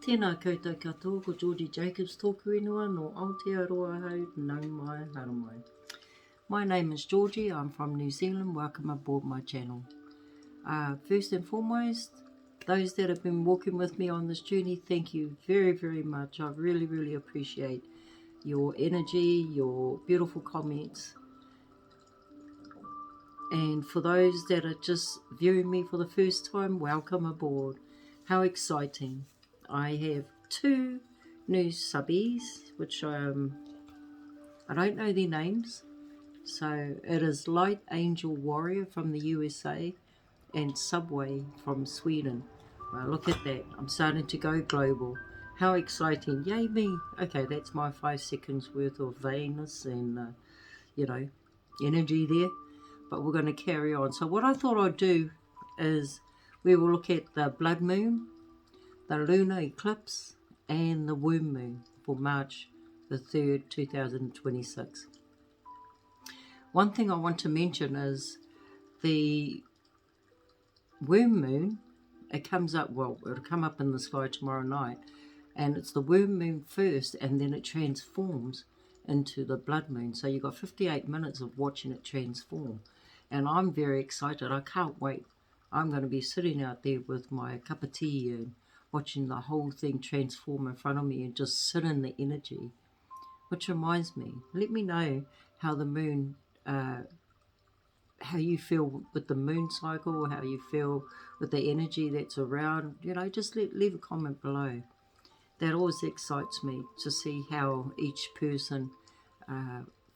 Tēnā koutou katoa, ko Georgie Jacobs tōku ingoa no Aotearoa hau nau mai haramai. My name is Georgie, I'm from New Zealand, welcome aboard my channel. First and foremost, those that have been walking with me on this journey, thank you very, very much. I really, really appreciate your energy, your beautiful comments. And for those that are just viewing me for the first time, welcome aboard. How exciting. I have two new subbies, which I don't know their names. So it is Light Angel Warrior from the USA and Subway from Sweden. Well, look at that. I'm starting to go global. How exciting. Yay me. Okay, that's my 5 seconds worth of vainness and, energy there. But we're going to carry on. So what I thought I'd do is we will look at the blood moon, the lunar eclipse, and the worm moon for March the 3rd, 2026. One thing I want to mention is the worm moon, it comes up, well, it'll come up in the sky tomorrow night, and it's the worm moon first, and then it transforms into the blood moon. So you've got 58 minutes of watching it transform. And I'm very excited. I can't wait. I'm going to be sitting out there with my cup of tea and watching the whole thing transform in front of me and just sit in the energy. Which reminds me, let me know how the moon, how you feel with the moon cycle, how you feel with the energy that's around. Just leave a comment below. That always excites me to see how each person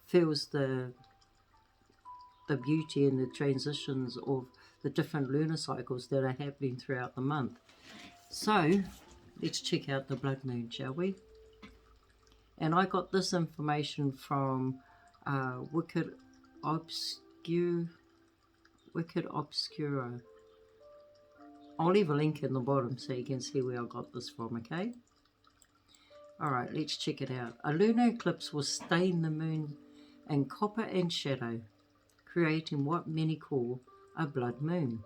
feels the beauty and the transitions of the different lunar cycles that are happening throughout the month. So let's check out the blood moon, shall we? And I got this information from Wicked Obscuro. I'll leave a link in the bottom so you can see where I got this from, okay? Alright, let's check it out. A lunar eclipse will stain the moon in copper and shadow, creating what many call a blood moon.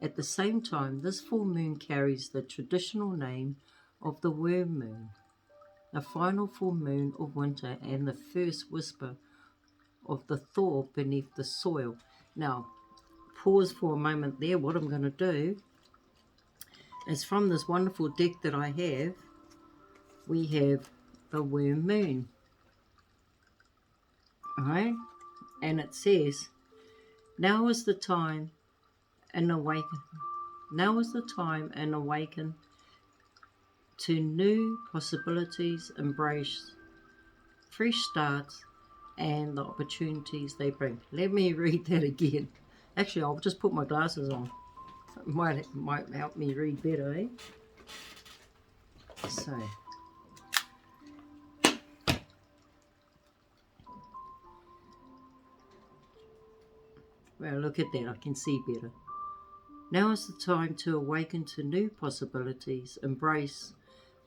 At the same time, this full moon carries the traditional name of the worm moon, the final full moon of winter and the first whisper of the thaw beneath the soil. Now, pause for a moment there. What I'm going to do is from this wonderful deck that I have, we have the worm moon. Alright? And it says, now is the time and awaken to new possibilities, embrace fresh starts and the opportunities they bring. Let me read that again. Actually, I'll just put my glasses on. It might help me read better, eh? So well, look at that, I can see better. Now is the time to awaken to new possibilities, embrace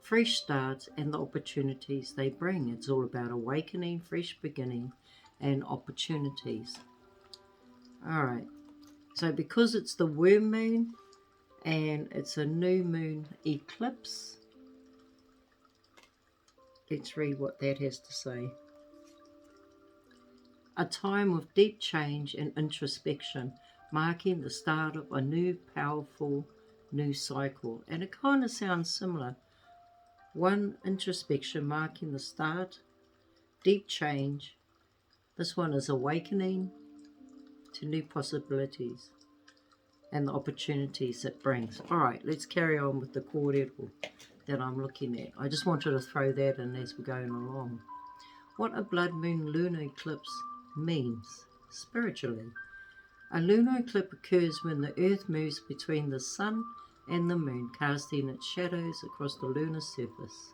fresh starts and the opportunities they bring. It's all about awakening, fresh beginning and opportunities. Alright, so because it's the worm moon and it's a new moon eclipse, let's read what that has to say. A time of deep change and introspection, marking the start of a new, powerful, new cycle. And it kind of sounds similar. One, introspection, marking the start, deep change. This one is awakening to new possibilities and the opportunities it brings. Alright, let's carry on with the cordial that I'm looking at. I just wanted to throw that in as we're going along. What a blood moon lunar eclipse means spiritually. A lunar eclipse occurs when the earth moves between the sun and the moon, casting its shadows across the lunar surface.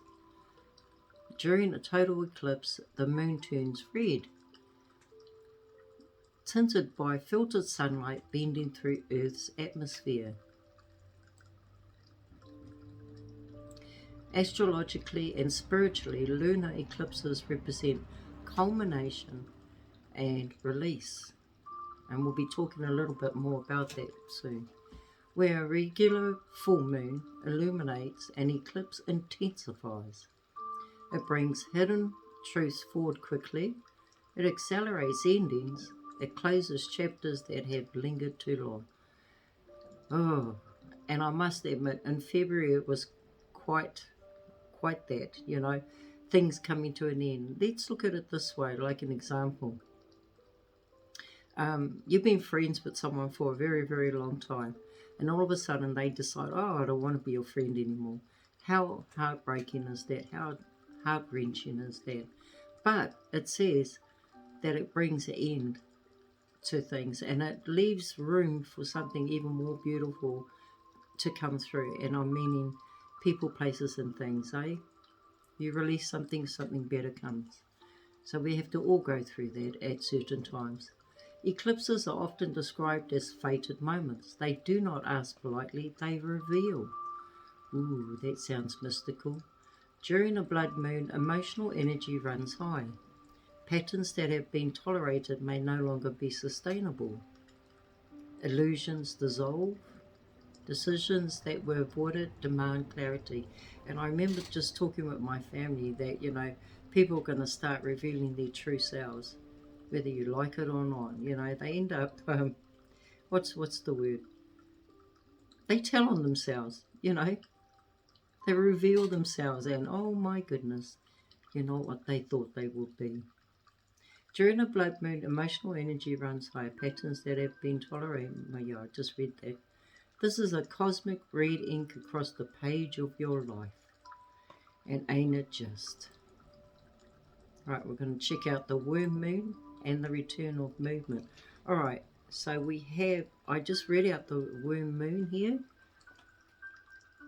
During a total eclipse, the moon turns red, tinted by filtered sunlight bending through Earth's atmosphere. Astrologically and spiritually, lunar eclipses represent culmination and release. And we'll be talking a little bit more about that soon. where a regular full moon illuminates, an eclipse intensifies. It brings hidden truths forward quickly. It accelerates endings. It closes chapters that have lingered too long. Oh, and I must admit, in February it was quite that, things coming to an end. Let's look at it this way, like an example. You've been friends with someone for a very, very long time, and all of a sudden they decide, oh, I don't want to be your friend anymore. How heartbreaking is that? How heart-wrenching is that? But it says that it brings an end to things, and it leaves room for something even more beautiful to come through. And I'm meaning people, places and things, eh? You release something, something better comes. So we have to all go through that at certain times. Eclipses are often described as fated moments. They do not ask politely, they reveal. Ooh, that sounds mystical. During a blood moon, emotional energy runs high. Patterns that have been tolerated may no longer be sustainable. Illusions dissolve. Decisions that were avoided demand clarity. And I remember just talking with my family that, people are going to start revealing their true selves, whether you like it or not. They end up, what's the word? They tell on themselves, They reveal themselves and, oh my goodness, you're not what they thought they would be. During a blood moon, emotional energy runs high. Patterns that have been tolerated. I just read that. This is a cosmic red ink across the page of your life. And ain't it just? Right, we're going to check out the worm moon and the return of movement. Alright, so I just read out the worm moon here.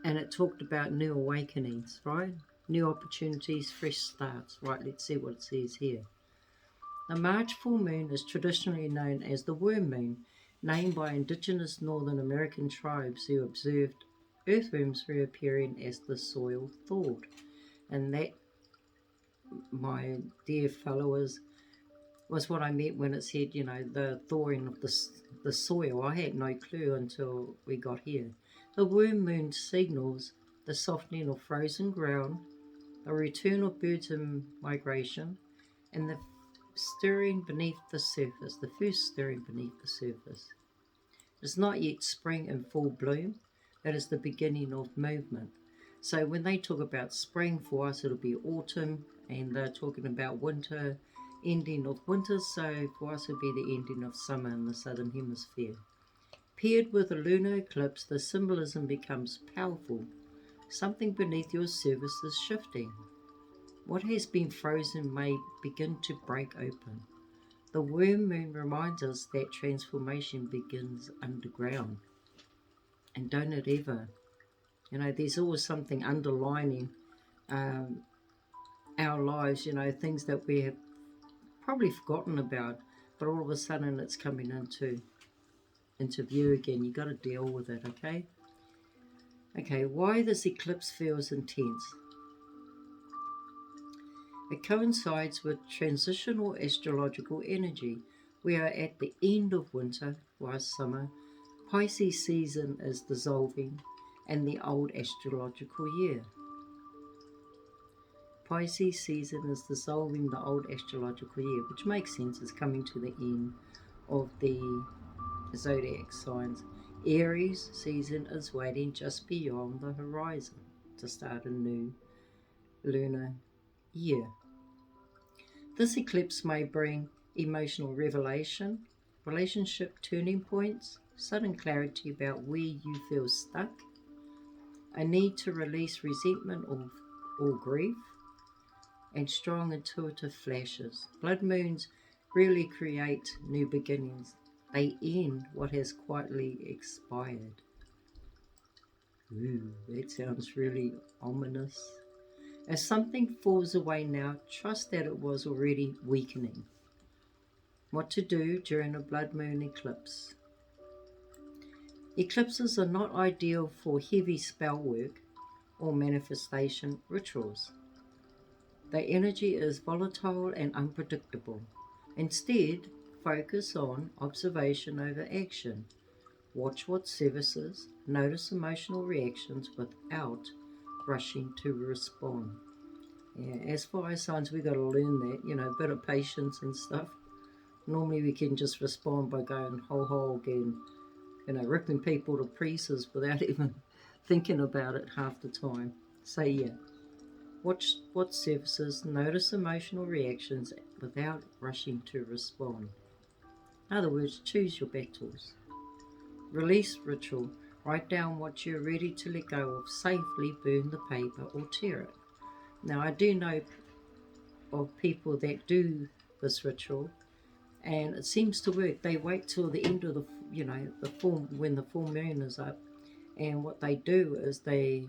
And it talked about new awakenings, right? New opportunities, fresh starts. Right, let's see what it says here. The March full moon is traditionally known as the worm moon, named by indigenous Northern American tribes who observed earthworms reappearing as the soil thawed. And that, my dear followers, was what I meant when it said, the thawing of the soil. I had no clue until we got here. The worm moon signals the softening of frozen ground, the return of birds in migration, and the stirring beneath the surface, the first stirring beneath the surface. It's not yet spring in full bloom, that is the beginning of movement. So when they talk about spring, for us it'll be autumn, and they're talking about winter, ending of winter, so for us it'll be the ending of summer in the southern hemisphere. Paired with a lunar eclipse, the symbolism becomes powerful. Something beneath your surface is shifting. What has been frozen may begin to break open. The worm moon reminds us that transformation begins underground. And don't it ever? There's always something underlining our lives, things that we have probably forgotten about, but all of a sudden it's coming into view again. You got to deal with it, okay? Okay, why this eclipse feels intense. It coincides with transitional astrological energy. We are at the end of winter, whilst summer. Pisces season is dissolving, and the old astrological year. Pisces season is dissolving the old astrological year, which makes sense. It's coming to the end of the zodiac signs. Aries season is waiting just beyond the horizon to start a new lunar year. This eclipse may bring emotional revelation, relationship turning points, sudden clarity about where you feel stuck, a need to release resentment or grief, and strong intuitive flashes. Blood moons really create new beginnings. They end what has quietly expired. Ooh, that sounds really ominous. As something falls away now, trust that it was already weakening. What to do during a blood moon eclipse. Eclipses are not ideal for heavy spell work or manifestation rituals. Their energy is volatile and unpredictable. Instead, focus on observation over action. Watch what surfaces, notice emotional reactions without rushing to respond. Yeah, as fire signs, we've got to learn that, a bit of patience and stuff. Normally we can just respond by going whole hog and, ripping people to pieces without even thinking about it half the time. So yeah, watch what surfaces, notice emotional reactions without rushing to respond. In other words, choose your battles. Release ritual. Write down what you're ready to let go of. Safely burn the paper or tear it. Now, I do know of people that do this ritual, and it seems to work. They wait till the end of the full, when the full moon is up, and what they do is they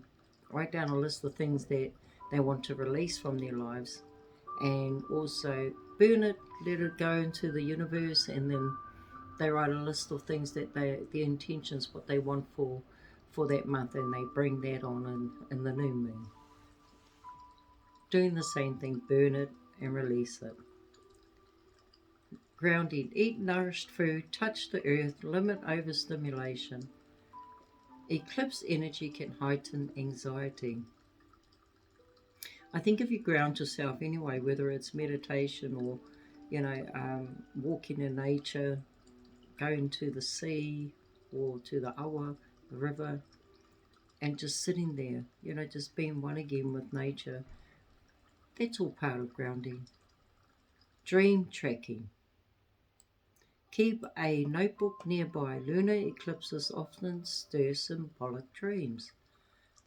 write down a list of things that they want to release from their lives, and also burn it, let it go into the universe, and then they write a list of things that their intentions, what they want for that month, and they bring that on in the new moon. Doing the same thing, burn it and release it. Grounding. Eat nourished food, touch the earth, limit overstimulation. Eclipse energy can heighten anxiety. I think if you ground yourself anyway, whether it's meditation or, walking in nature, going to the sea or to the awa, the river, and just sitting there, just being one again with nature, that's all part of grounding. Dream tracking. Keep a notebook nearby. Lunar eclipses often stir symbolic dreams.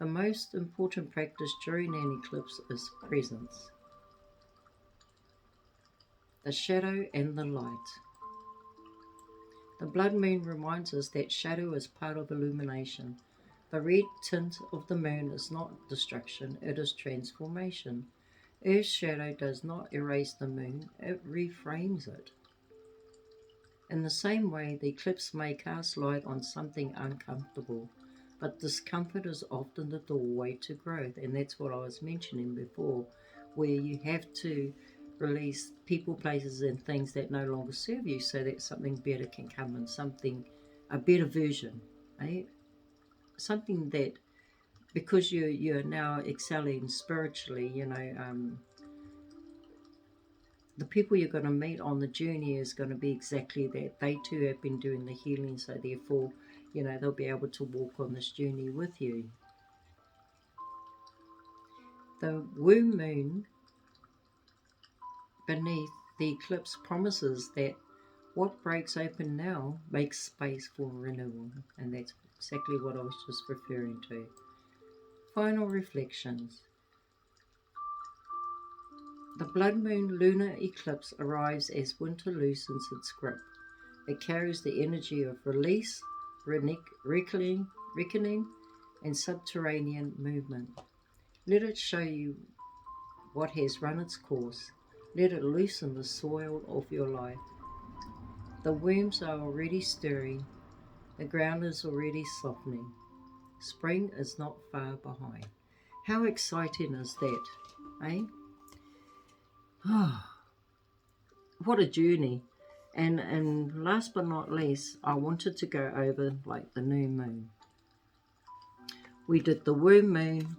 The most important practice during an eclipse is presence. The shadow and the light. The blood moon reminds us that shadow is part of illumination. The red tint of the moon is not destruction, it is transformation. Earth's shadow does not erase the moon, it reframes it. In the same way, the eclipse may cast light on something uncomfortable, but discomfort is often the doorway to growth, and that's what I was mentioning before, where you have to release people, places, and things that no longer serve you so that something better can come and a better version, eh? Something that, because you're now excelling spiritually, the people you're going to meet on the journey is going to be exactly that. They too have been doing the healing, so therefore, they'll be able to walk on this journey with you. The womb moon beneath the eclipse promises that what breaks open now makes space for renewal, and that's exactly what I was just referring to. Final reflections. The blood moon lunar eclipse arrives as winter loosens its grip. It carries the energy of release, reckoning, and subterranean movement. Let it show you what has run its course. Let it loosen the soil of your life. The worms are already stirring. The ground is already softening. Spring is not far behind. How exciting is that, eh? What a journey. And last but not least, I wanted to go over like the new moon. We did the worm moon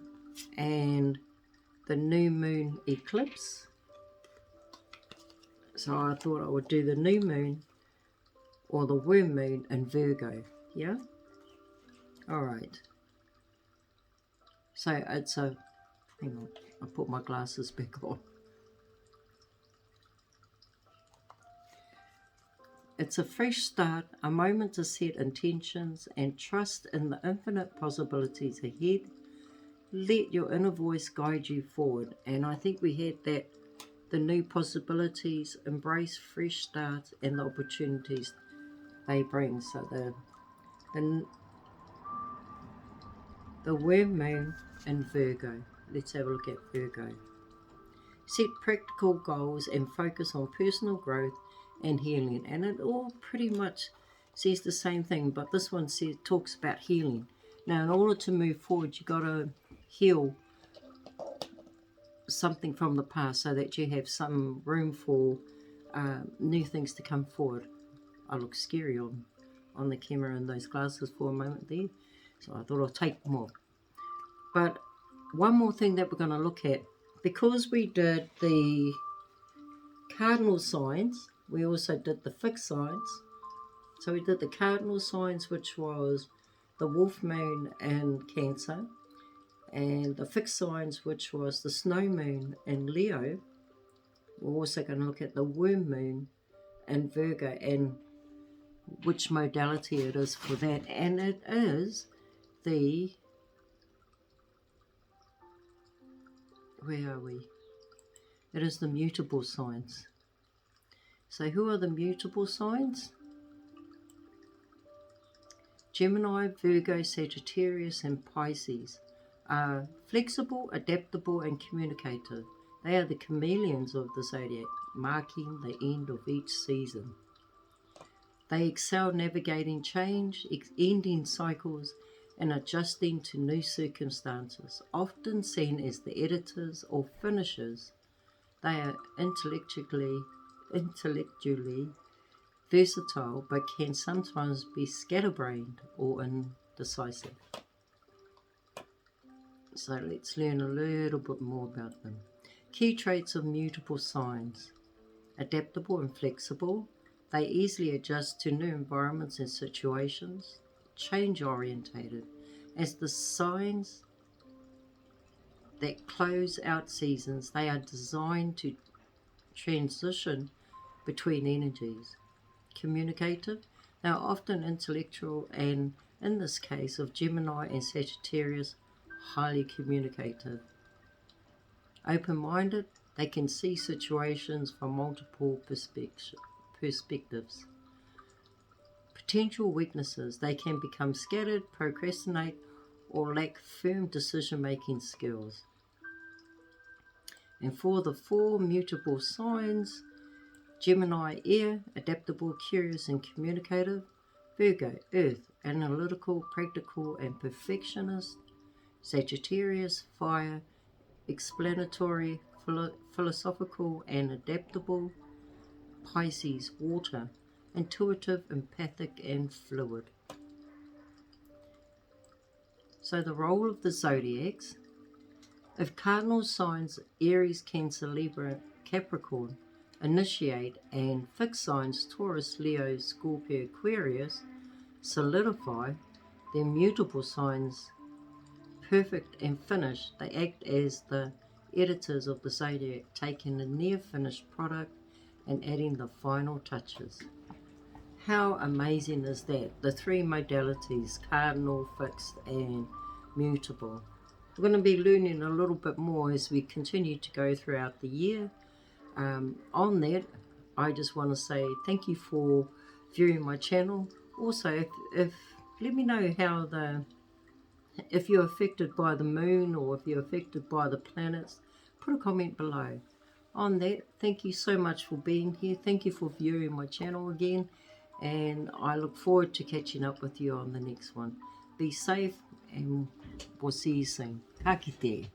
and the new moon eclipse. So I thought I would do the new moon or the worm moon in Virgo. Yeah? Alright. So it's a... Hang on, I put my glasses back on. It's a fresh start, a moment to set intentions and trust in the infinite possibilities ahead. Let your inner voice guide you forward. And I think we had that, the new possibilities, embrace fresh starts and the opportunities they bring. So the worm moon in Virgo. Let's have a look at Virgo. Set practical goals and focus on personal growth and healing, and it all pretty much says the same thing, but this one talks about healing. Now, in order to move forward, you got to heal something from the past so that you have some room for new things to come forward. I look scary on on the camera in those glasses for a moment there, so I thought I'll take more. But one more thing that we're going to look at, because we did the cardinal signs, we also did the fixed signs. So we did the cardinal signs, which was the wolf moon in Cancer, and the fixed signs, which was the snow moon in Leo. We're also going to look at the worm moon in Virgo and which modality it is for that. And it is the, where are we? It is the mutable signs. So who are the mutable signs? Gemini, Virgo, Sagittarius and Pisces are flexible, adaptable and communicative. They are the chameleons of the zodiac, marking the end of each season. They excel navigating change, ending cycles and adjusting to new circumstances. Often seen as the editors or finishers, they are intellectually versatile, but can sometimes be scatterbrained or indecisive. So let's learn a little bit more about them. Key traits of mutable signs: adaptable and flexible. They easily adjust to new environments and situations. Change orientated, as the signs that close out seasons, they are designed to transition between energies. Communicative, they are often intellectual and, in this case of Gemini and Sagittarius, highly communicative. Open-minded, they can see situations from multiple perspectives. Potential weaknesses, they can become scattered, procrastinate, or lack firm decision-making skills. And for the 4 mutable signs, Gemini, air, adaptable, curious and communicative. Virgo, earth, analytical, practical and perfectionist. Sagittarius, fire, explanatory, philosophical and adaptable. Pisces, water, intuitive, empathic and fluid. So the role of the zodiacs: if cardinal signs Aries, Cancer, Libra, Capricorn initiate, and fixed signs Taurus, Leo, Scorpio, Aquarius solidify, then mutable signs perfect and finish. They act as the editors of the zodiac, taking a near finished product and adding the final touches. How amazing is that? The 3 modalities: cardinal, fixed and mutable. We're going to be learning a little bit more as we continue to go throughout the year. On that, I just want to say thank you for viewing my channel. Also, if let me know how if you're affected by the moon or if you're affected by the planets, put a comment below. On that, thank you so much for being here. Thank you for viewing my channel again, and I look forward to catching up with you on the next one. Be safe and we'll see you soon. Ka kite.